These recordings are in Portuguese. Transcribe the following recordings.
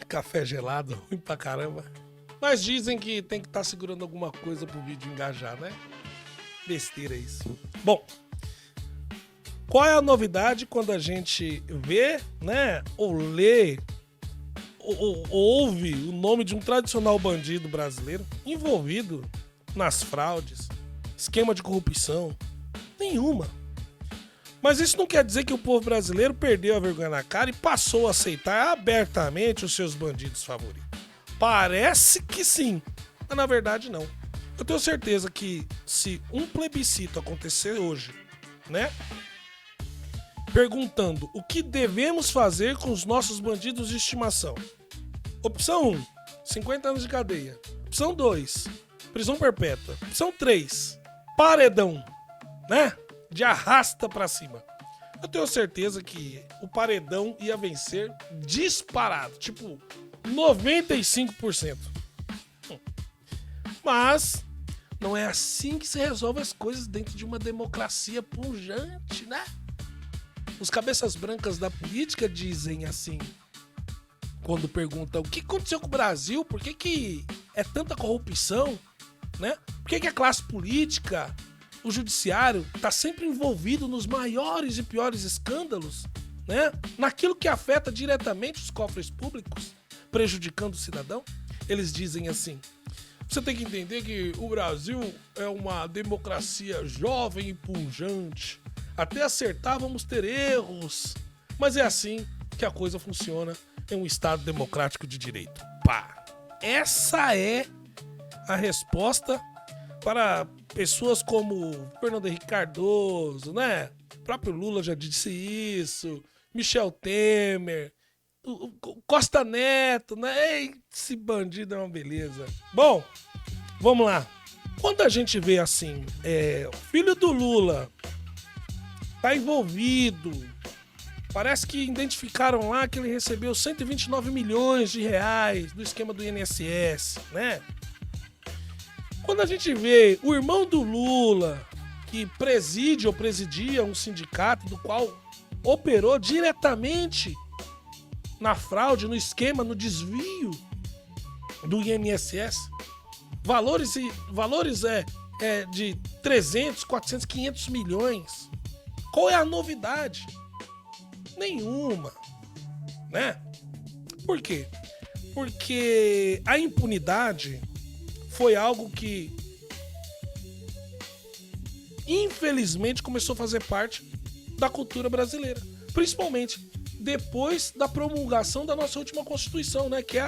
Café gelado, ruim pra caramba. Mas dizem que tem que estar segurando alguma coisa pro vídeo engajar, né? Besteira isso. Bom, qual é a novidade quando a gente vê, né, ou lê, ou ouve o nome de um tradicional bandido brasileiro envolvido nas fraudes, esquema de corrupção? Nenhuma. Mas isso não quer dizer que o povo brasileiro perdeu a vergonha na cara e passou a aceitar abertamente os seus bandidos favoritos. Parece que sim, mas na verdade não. Eu tenho certeza que se um plebiscito acontecer hoje, né, perguntando o que devemos fazer com os nossos bandidos de estimação. Opção 1, 50 anos de cadeia. Opção 2, prisão perpétua. Opção 3, paredão, né? De arrasta pra cima. Eu tenho certeza que o paredão ia vencer disparado, tipo 95%. Mas não é assim que se resolve as coisas dentro de uma democracia pujante, né? Os cabeças brancas da política dizem assim, quando perguntam o que aconteceu com o Brasil, por que é tanta corrupção, né? Por que a classe política, o judiciário, está sempre envolvido nos maiores e piores escândalos, né? Naquilo que afeta diretamente os cofres públicos, prejudicando o cidadão? Eles dizem assim: você tem que entender que o Brasil é uma democracia jovem e pujante. Até acertar vamos ter erros. Mas é assim que a coisa funciona em um Estado democrático de direito. Pá! Essa é a resposta para pessoas como Fernando Henrique Cardoso, né? O próprio Lula já disse isso. Michel Temer. O Costa Neto, né? Esse bandido é uma beleza. Bom, vamos lá. Quando a gente vê assim, o filho do Lula tá envolvido, parece que identificaram lá que ele recebeu 129 milhões de reais do esquema do INSS, né? Quando a gente vê o irmão do Lula, que preside ou presidia um sindicato do qual operou diretamente na fraude, no esquema, no desvio do INSS, valores de 300, 400, 500 milhões. Qual é a novidade? Nenhuma, né? Por quê? Porque a impunidade foi algo que, infelizmente, começou a fazer parte da cultura brasileira, principalmente depois da promulgação da nossa última Constituição, né? Que é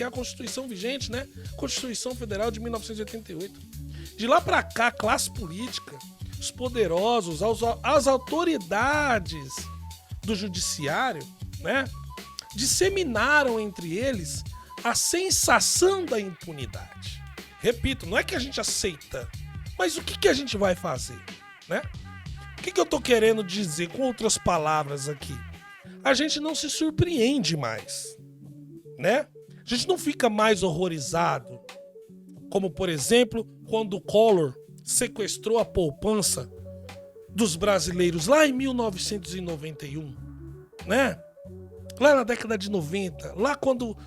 a Constituição vigente, né? Constituição Federal de 1988. De lá pra cá, a classe política, os poderosos, as autoridades do judiciário, né? Disseminaram entre eles a sensação da impunidade. Repito, não é que a gente aceita, mas o que a gente vai fazer, né? O que eu tô querendo dizer com outras palavras aqui? A gente não se surpreende mais, né? A gente não fica mais horrorizado, como, por exemplo, quando o Collor sequestrou a poupança dos brasileiros lá em 1991, né? Lá na década de 90, lá quando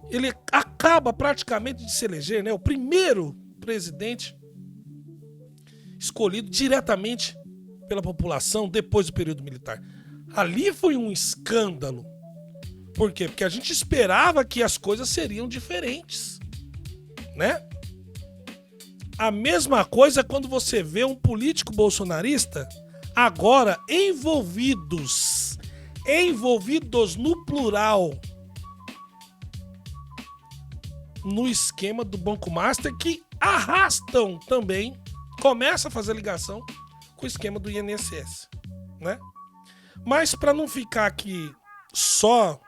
ele acaba praticamente de se eleger, né? O primeiro presidente escolhido diretamente pela população depois do período militar. Ali foi um escândalo. Por quê? Porque a gente esperava que as coisas seriam diferentes, né? A mesma coisa quando você vê um político bolsonarista agora envolvidos no plural, no esquema do Banco Master, que arrastam também, começa a fazer ligação com o esquema do INSS, né? Mas para não ficar aqui só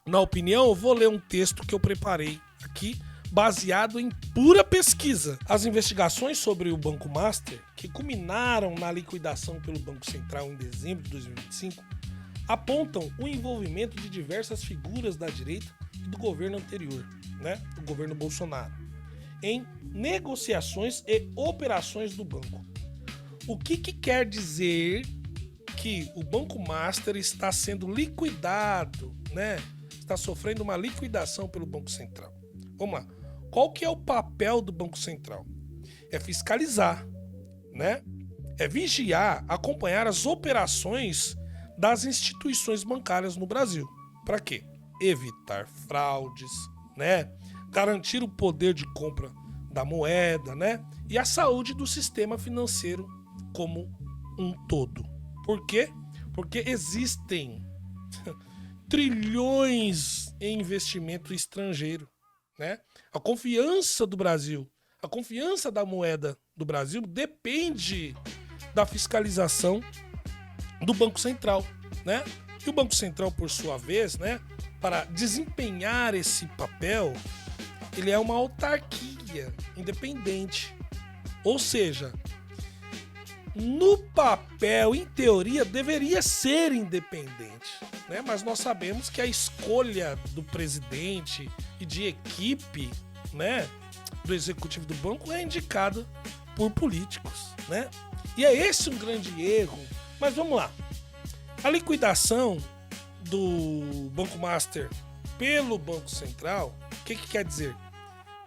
na opinião, eu vou ler um texto que eu preparei aqui, baseado em pura pesquisa. As investigações sobre o Banco Master, que culminaram na liquidação pelo Banco Central em dezembro de 2025, apontam o envolvimento de diversas figuras da direita e do governo anterior, né, do governo Bolsonaro, em negociações e operações do banco. O que quer dizer que o Banco Master está sendo liquidado, né? está sofrendo uma liquidação pelo Banco Central. Vamos lá. Qual que é o papel do Banco Central? É fiscalizar, né? É vigiar, acompanhar as operações das instituições bancárias no Brasil. Para quê? Evitar fraudes, né? Garantir o poder de compra da moeda, né? E a saúde do sistema financeiro como um todo. Por quê? Porque existem trilhões em investimento estrangeiro, né? A confiança do Brasil, a confiança da moeda do Brasil depende da fiscalização do Banco Central, né? E o Banco Central, por sua vez, né, para desempenhar esse papel, ele é uma autarquia independente. Ou seja, no papel, em teoria, deveria ser independente, né? Mas nós sabemos que a escolha do presidente e de equipe, né, do executivo do banco é indicada por políticos, né? E é esse um grande erro. Mas vamos lá. A liquidação do Banco Master pelo Banco Central, o que quer dizer?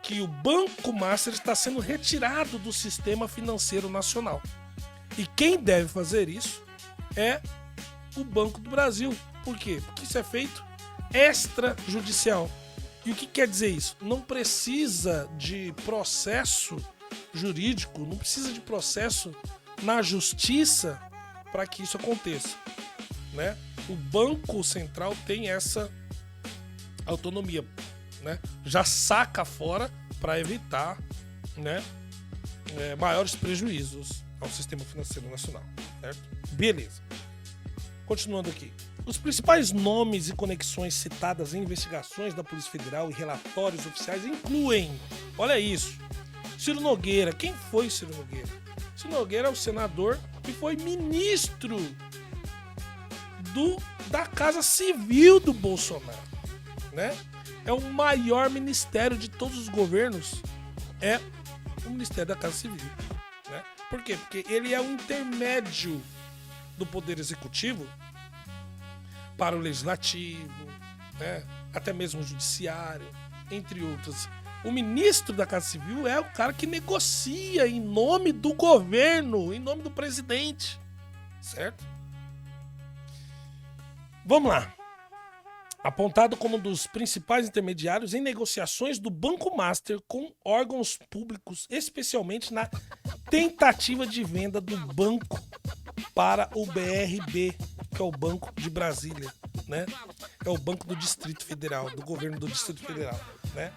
Que o Banco Master está sendo retirado do sistema financeiro nacional. E quem deve fazer isso é o Banco do Brasil. Por quê? Porque isso é feito extrajudicial. E o que quer dizer isso? Não precisa de processo jurídico, não precisa de processo na justiça para que isso aconteça, né? O Banco Central tem essa autonomia, né? Já saca fora para evitar, né, maiores prejuízos ao sistema financeiro nacional, certo? Beleza. Continuando aqui. Os principais nomes e conexões citadas em investigações da Polícia Federal e relatórios oficiais incluem, olha isso, Ciro Nogueira. Quem foi Ciro Nogueira? Ciro Nogueira é o senador que foi ministro da Casa Civil do Bolsonaro, né? É o maior ministério de todos os governos, é o Ministério da Casa Civil, né? Por quê? Porque ele é o intermédio do Poder Executivo para o Legislativo, né? Até mesmo o Judiciário, entre outros. O ministro da Casa Civil é o cara que negocia em nome do governo, em nome do presidente, certo? Vamos lá. Apontado como um dos principais intermediários em negociações do Banco Master com órgãos públicos, especialmente na tentativa de venda do banco para o BRB, que é o Banco de Brasília, né? É o Banco do Distrito Federal, do governo do Distrito Federal, né?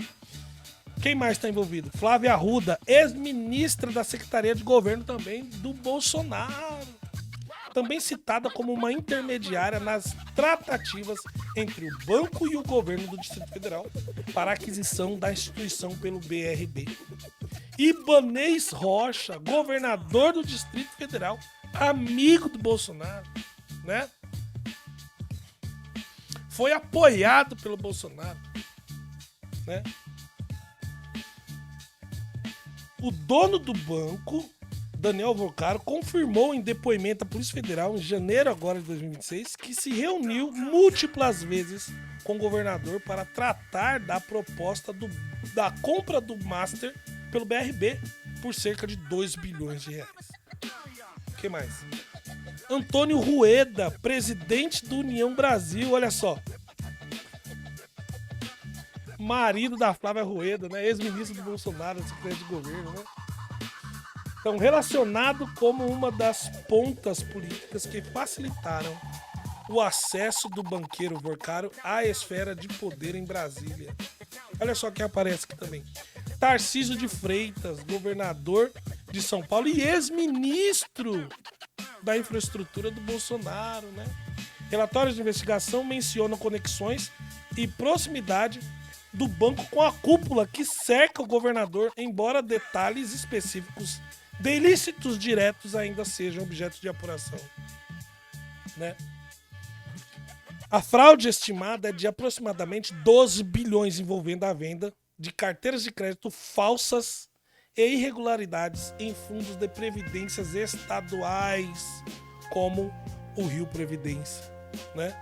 Quem mais está envolvido? Flávia Arruda, ex-ministra da Secretaria de Governo também do Bolsonaro. Também citada como uma intermediária nas tratativas entre o banco e o governo do Distrito Federal para a aquisição da instituição pelo BRB. Ibanez Rocha, governador do Distrito Federal, amigo do Bolsonaro, né? Foi apoiado pelo Bolsonaro, né? O dono do banco, Daniel Volcaro, confirmou em depoimento à Polícia Federal em janeiro agora de 2026 que se reuniu múltiplas vezes com o governador para tratar da proposta da compra do Master pelo BRB por cerca de 2 bilhões de reais. O que mais? Antônio Rueda, presidente do União Brasil, olha só. Marido da Flávia Rueda, né? Ex-ministro do Bolsonaro, secretário de governo, né? Então, relacionado como uma das pontas políticas que facilitaram o acesso do banqueiro Volcaro à esfera de poder em Brasília. Olha só quem aparece aqui também. Tarcísio de Freitas, governador de São Paulo e ex-ministro da infraestrutura do Bolsonaro, né? Relatórios de investigação mencionam conexões e proximidade do banco com a cúpula que cerca o governador, embora detalhes específicos de ilícitos diretos ainda sejam objeto de apuração, né? A fraude estimada é de aproximadamente 12 bilhões envolvendo a venda de carteiras de crédito falsas e irregularidades em fundos de previdências estaduais, como o Rio Previdência, né?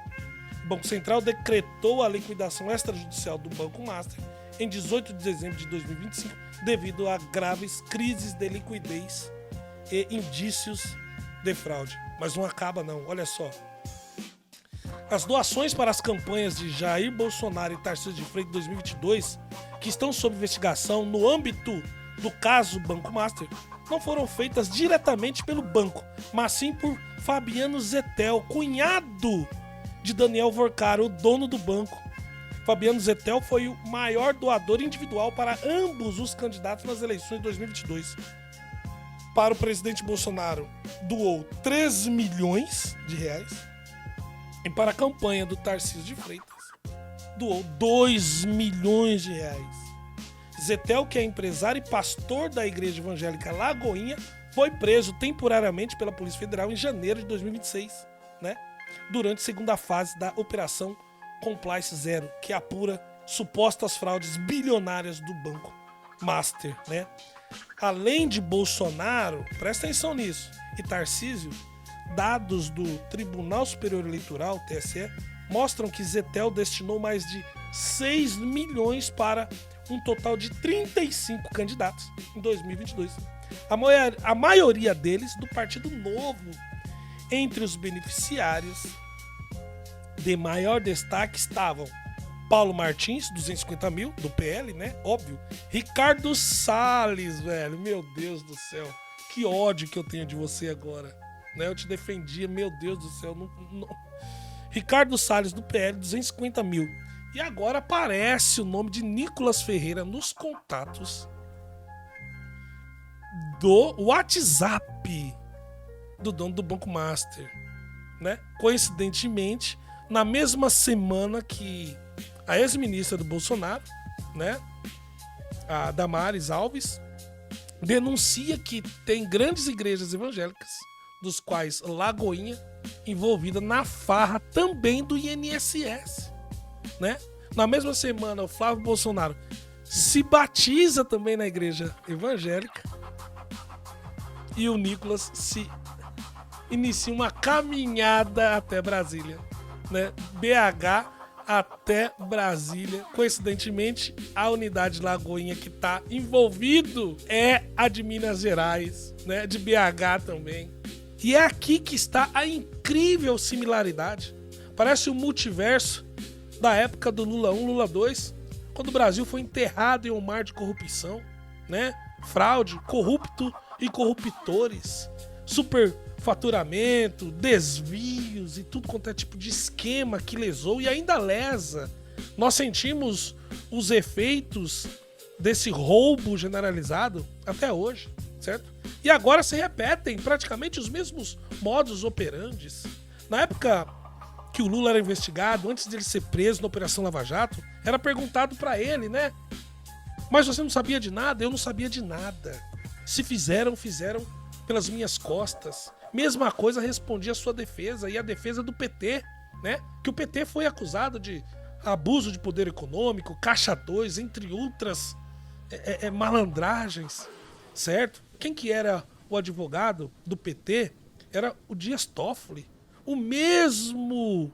O Banco Central decretou a liquidação extrajudicial do Banco Master em 18 de dezembro de 2025 devido a graves crises de liquidez e indícios de fraude. Mas não acaba não, olha só. As doações para as campanhas de Jair Bolsonaro e Tarcísio de Freitas 2022, que estão sob investigação no âmbito do caso Banco Master, não foram feitas diretamente pelo banco, mas sim por Fabiano Zettel, cunhado de Daniel Vorcaro, o dono do banco. Fabiano Zettel foi o maior doador individual para ambos os candidatos nas eleições de 2022. Para o presidente Bolsonaro, doou 13 milhões de reais. E para a campanha do Tarcísio de Freitas, doou 2 milhões de reais. Zettel, que é empresário e pastor da Igreja Evangélica Lagoinha, foi preso temporariamente pela Polícia Federal em janeiro de 2026, né? Durante a segunda fase da Operação Compliance Zero, que apura supostas fraudes bilionárias do Banco Master, né? Além de Bolsonaro, presta atenção nisso, e Tarcísio, dados do Tribunal Superior Eleitoral, TSE, mostram que Zettel destinou mais de 6 milhões para um total de 35 candidatos em 2022. A maioria deles do Partido Novo. Entre os beneficiários de maior destaque estavam Paulo Martins, 250 mil, do PL, né? Óbvio. Ricardo Salles, velho. Meu Deus do céu. Que ódio que eu tenho de você agora. Né? Eu te defendia, meu Deus do céu. Não. Ricardo Salles, do PL, 250 mil. E agora aparece o nome de Nicolas Ferreira nos contatos do WhatsApp do dono do Banco Master, né? Coincidentemente, na mesma semana que a ex-ministra do Bolsonaro, né, a Damares Alves, denuncia que tem grandes igrejas evangélicas, dos quais Lagoinha, envolvida na farra também do INSS, né? Na mesma semana, o Flávio Bolsonaro se batiza também na igreja evangélica e o Nicolas se inicia uma caminhada até Brasília, né? BH até Brasília. Coincidentemente, a unidade Lagoinha que está envolvido é a de Minas Gerais, né? De BH também. E é aqui que está a incrível similaridade. Parece o multiverso da época do Lula 1, Lula 2, quando o Brasil foi enterrado em um mar de corrupção, né? Fraude, corrupto e corruptores, superfaturamento, desvios e tudo quanto é tipo de esquema que lesou e ainda lesa. Nós sentimos os efeitos desse roubo generalizado até hoje, certo? E agora se repetem praticamente os mesmos modus operandis. Na época que o Lula era investigado, antes de ele ser preso na Operação Lava Jato, era perguntado pra ele, né? Mas você não sabia de nada? Eu não sabia de nada. Se fizeram, fizeram pelas minhas costas. Mesma coisa respondia a sua defesa e a defesa do PT, né? Que o PT foi acusado de abuso de poder econômico, caixa 2, entre outras malandragens, certo? Quem que era o advogado do PT? Era o Dias Toffoli, o mesmo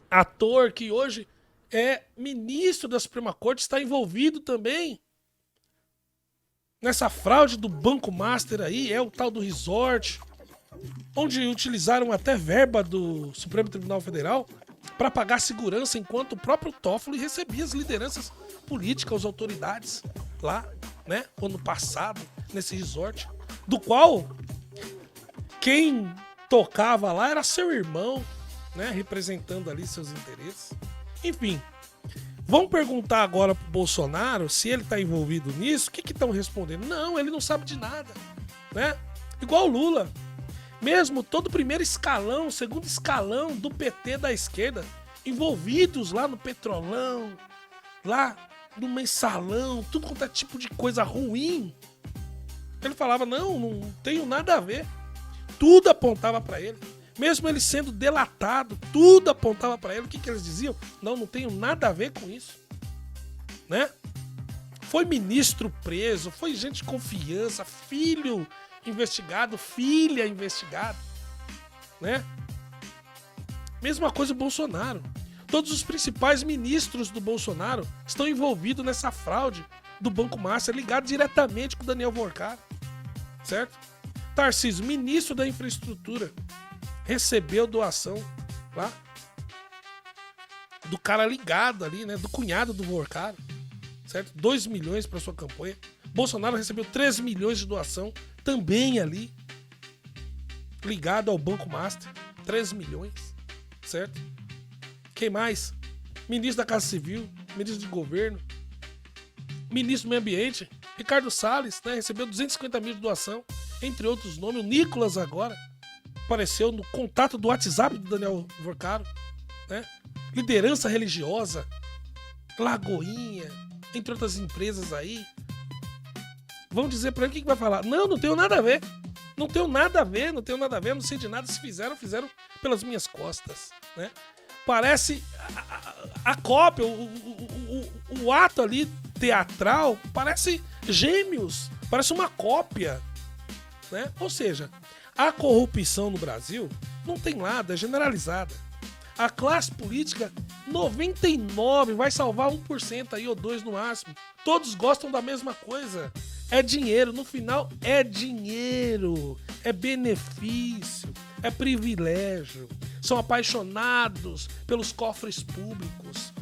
ator que hoje é ministro da Suprema Corte, está envolvido também nessa fraude do Banco Master aí, é o tal do resort, onde utilizaram até verba do Supremo Tribunal Federal para pagar segurança, enquanto o próprio Toffoli recebia as lideranças políticas, as autoridades lá, né, ano passado, nesse resort, do qual quem tocava lá era seu irmão, né, representando ali seus interesses. Enfim, vão perguntar agora pro Bolsonaro se ele tá envolvido nisso. O que que estão respondendo? Não, ele não sabe de nada, né? Igual o Lula. Mesmo todo o primeiro escalão, segundo escalão do PT da esquerda, envolvidos lá no Petrolão, lá no Mensalão, tudo quanto é tipo de coisa ruim. Ele falava, não tenho nada a ver. Tudo apontava para ele. Mesmo ele sendo delatado, tudo apontava para ele. O que que eles diziam? Não tenho nada a ver com isso, né? Foi ministro preso, foi gente de confiança, filho investigado, filha investigada, né? Mesma coisa o Bolsonaro. Todos os principais ministros do Bolsonaro estão envolvidos nessa fraude do Banco Master, ligado diretamente com o Daniel Vorcaro, certo? Tarcísio, ministro da Infraestrutura, recebeu doação lá do cara ligado ali, né? Do cunhado do Vorcaro, certo? 2 milhões para sua campanha. Bolsonaro recebeu 3 milhões de doação, também ali, ligado ao Banco Master. 3 milhões, certo? Quem mais? Ministro da Casa Civil, ministro de Governo, ministro do Meio Ambiente, Ricardo Salles, né? Recebeu 250 mil de doação, entre outros nomes. O Nicolas agora apareceu no contato do WhatsApp do Daniel Vorcaro, né? Liderança religiosa, Lagoinha, entre outras empresas aí. Vão dizer pra ele o que vai falar. Não tenho nada a ver. Não tenho nada a ver, não sei de nada. Se fizeram pelas minhas costas, né? Parece a cópia, o ato ali teatral, parece Gêmeos, parece uma cópia, né? Ou seja, a corrupção no Brasil não tem nada, é generalizada. A classe política, 99%, vai salvar 1% aí ou 2% no máximo. Todos gostam da mesma coisa. É dinheiro, no final é dinheiro, é benefício, é privilégio. São apaixonados pelos cofres públicos.